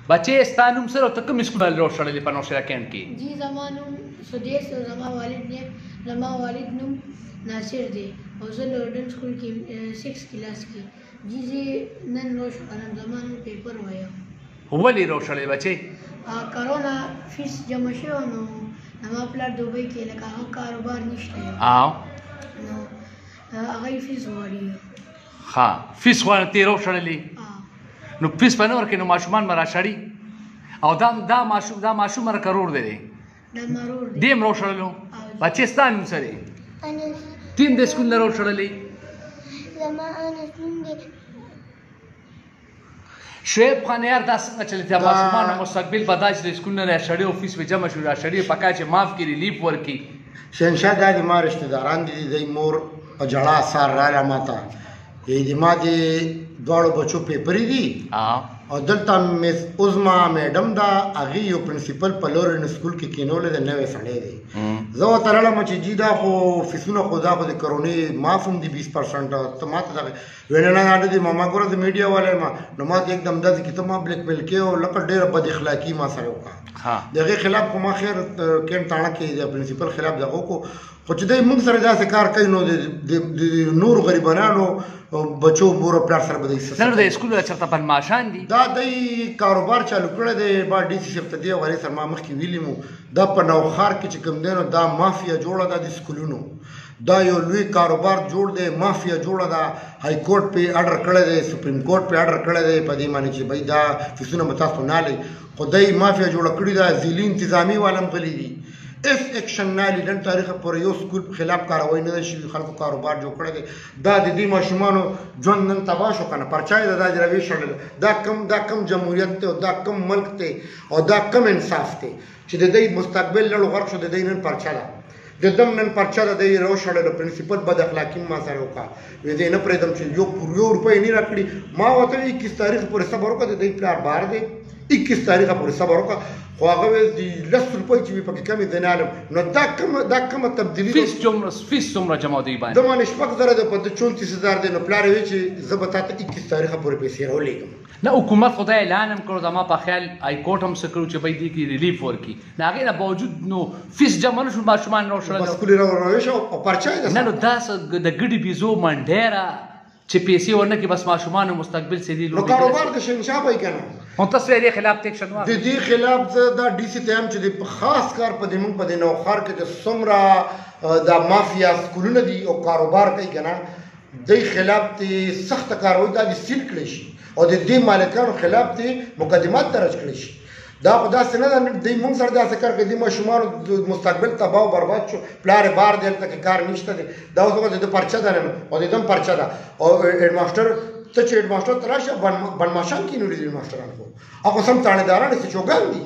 بچې ستا نوم سره او ته کوم سکول باندې راوشړلې په نوشهره کیمپ کې؟ جی زما نوم سدیس او زما والد نوم ناصر دی او زه لورډن سکول کې 6 کلاس کې جی زه نن راوشړلم زما نن پیپر وایم. ولې راوشړلې بچې؟ کرونا فیس جمع شو نو زما پلار دوبۍ کې لکه هغه کاروبار نشته نو هغه فیس غواړي. ها فیس غواړي ته راوشړلې نو فیس په نه ورکې نو ماشومان به راشړي او دا ماشوم مره کرور دی دې هم راوشړلو. بچې ستا نوم څه دی؟ تیم د سکول نه راوشړلې؟ شعیب خان یار دا څنګه چلېږي ماشومانو مستقبل به دا چې د سکول نه راشړي او فیس به جمع شي راشړي په کار چې معاف کړي ریلیف ورکړي. شهنشاه دا د ما رشته داران دي د مور په جړا سار راله ماته د ما د دواړو بچو پیپرې دي او دلته مس عظما میډم دا هغې یو پرنسپل په لورن سکول کې کینولی دی نوی سړی دی. زه ورته راغلم چې جي دا خو فیسونه خو دا خو د کرونې معاف هم دي 20% ته ما ته دغه ویل نه نه دي ما ګوره د میډیا والا یم نو ما ته एकदम داسې کې ته ما بلیک میل کې او لکه ډېره بد اخلاقي ما سره وکړه. د هغې خلاف خو ما خیر کیمپ تاڼه کې د پرنسپل خلاف دغه وکړو خو چې دی موږ سره داسې کار کوي نو د نورو غریبانانو بچو مور او پلار سره به دی نه د سکول چېرته بدماشان دي دا دی کاروبار چالو کړی دی با ډي سي صاحب ته دې حوالې سره ما مخکې ویلي مو دا په نوښار کې چې کوم دی نو دا مافیا جوړه ده د سکولونو دا یو لوی کاروبار جوړ دی مافیا جوړه ده های کورټ پې اډر کړی دی سپریم کورټ پې اډر کړی دی په دې باندې چې بھائی دا فیسونه به تاسو نه لئ خو دی مافیا جوړه کړې ده ذیلي انتظامي والا هم غلي دي اس ایکشن نه لیدل تاریخ پورې یو سکول خلاف کاروایی نه شي خلکو کاروبار جوړ کړی دی دا د دې ماشومانو ژوند نن تباه شو که نه پرچا یې د دا جراوې شړل دا کم جمهوریت دی او دا کم ملک دی او دا کم انصاف دی چې د دوی مستقبل لړو غرق شو د دوی نن پرچا ده د دم نن پرچا د دوی راوشړلو پرنسپل بد اخلاقي ما سره وکړه وې دی نه پرېږدم چې یو روپۍ نه راکړي ما ورته 21 تاریخ پورې صبر وکړه د دوی پلار بهر دی 21 تاریخ پورې صبر وکړه خو هغه ویل د 10 روپۍ چې وي پکې کمې دی نه علم نو دا کومه تبدیلي فیس څومره جمع دی باندې د باندې 6,000 دی په 34,000 دی نو پلار یې وایي چې زه به تا ته 21 تاریخه پورې پیسې راولېږم. نه حکومت خو دا اعلان هم کړو زما په خیال های کورټ هم څه کړو چې باید دې کې ریلیف ورکړي د هغې نه باوجود نو فیس جمع نه شو ماشومان راوشړل سکول یې راوشو او پرچا یې نه نو دا د ګډې بیزو منډېره چې پیسې ورنه کې بس ماشومانو مستقبل سې دي نو کاروبار د شهنشاه به یې که نه هم تاسو یې دې خلاف ایکشن واخلئ د دې خلاف زه دا ډي سي ته یم چې د خاص کار په دې موږ په دې نوښار کې د څومره دا مافیا سکولونه دي او کاروبار کوي که نه دی خلاف دې سخته کاروي دا دې سیل کړی شي او د دې مالکانو خلاف دې مقدمات درج کړی شي دا خو داسې نه ده دی موږ سره داسې کار کوي د ماشومانو مستقبل تباه او برباد شو پلار یې بار دی هلته کې کار نشته دی دا اوس وګوره د پرچه ده نه او د دم پرچه ده او هډماسټر ته چې هډماسټر ته راشه بنماشان کینولي دي هډماسټران خو هغه سم تاڼېداران دي چوګان دي